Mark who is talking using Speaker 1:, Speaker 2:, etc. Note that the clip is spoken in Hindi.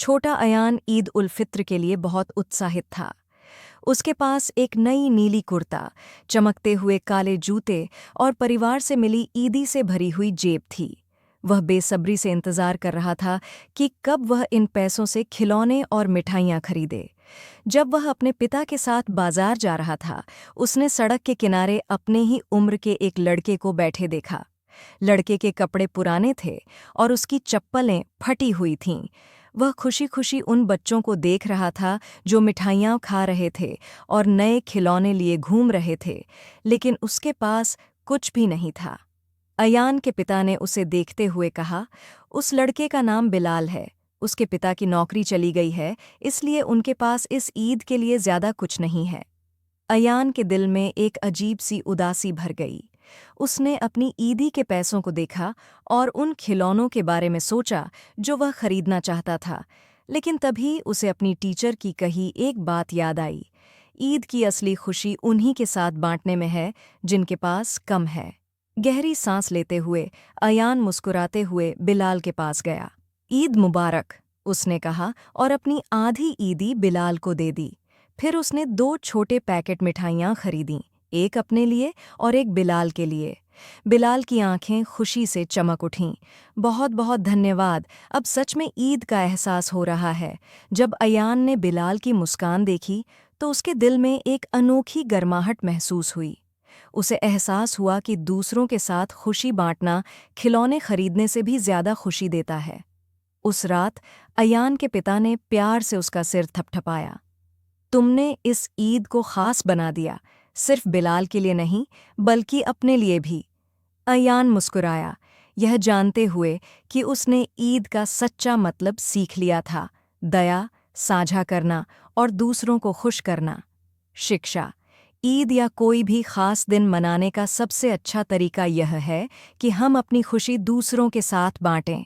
Speaker 1: छोटा अयान ईद उल फित्र के लिए बहुत उत्साहित था। उसके पास एक नई नीली कुर्ता, चमकते हुए काले जूते और परिवार से मिली ईदी से भरी हुई जेब थी। वह बेसब्री से इंतजार कर रहा था कि कब वह इन पैसों से खिलौने और मिठाइयाँ खरीदे। जब वह अपने पिता के साथ बाजार जा रहा था, उसने सड़क के किनारे अपने ही उम्र के एक लड़के को बैठे देखा। लड़के के कपड़े पुराने थे और उसकी चप्पलें फटी हुई थीं। वह खुशी खुशी उन बच्चों को देख रहा था जो मिठाइयाँ खा रहे थे और नए खिलौने लिए घूम रहे थे, लेकिन उसके पास कुछ भी नहीं था। अयान के पिता ने उसे देखते हुए कहा, उस लड़के का नाम बिलाल है। उसके पिता की नौकरी चली गई है, इसलिए उनके पास इस ईद के लिए ज्यादा कुछ नहीं है। अयान के दिल में एक अजीब सी उदासी भर गई। उसने अपनी ईदी के पैसों को देखा और उन खिलौनों के बारे में सोचा जो वह खरीदना चाहता था, लेकिन तभी उसे अपनी टीचर की कही एक बात याद आई। ईद की असली खुशी उन्हीं के साथ बांटने में है जिनके पास कम है। गहरी सांस लेते हुए अयान मुस्कुराते हुए बिलाल के पास गया। ईद मुबारक, उसने कहा और अपनी आधी ईदी बिलाल को दे दी। फिर उसने 2 छोटे पैकेट मिठाइयाँ खरीदीं, एक अपने लिए और एक बिलाल के लिए। बिलाल की आंखें खुशी से चमक उठीं। बहुत बहुत धन्यवाद, अब सच में ईद का एहसास हो रहा है। जब अयान ने बिलाल की मुस्कान देखी तो उसके दिल में एक अनोखी गर्माहट महसूस हुई। उसे एहसास हुआ कि दूसरों के साथ खुशी बांटना खिलौने खरीदने से भी ज्यादा खुशी देता है। उस रात अयान के पिता ने प्यार से उसका सिर थपथपाया। तुमने इस ईद को खास बना दिया, सिर्फ बिलाल के लिए नहीं बल्कि अपने लिए भी। अयान मुस्कुराया, यह जानते हुए कि उसने ईद का सच्चा मतलब सीख लिया था, दया, साझा करना और दूसरों को खुश करना। शिक्षा: ईद या कोई भी खास दिन मनाने का सबसे अच्छा तरीका यह है कि हम अपनी खुशी दूसरों के साथ बांटें।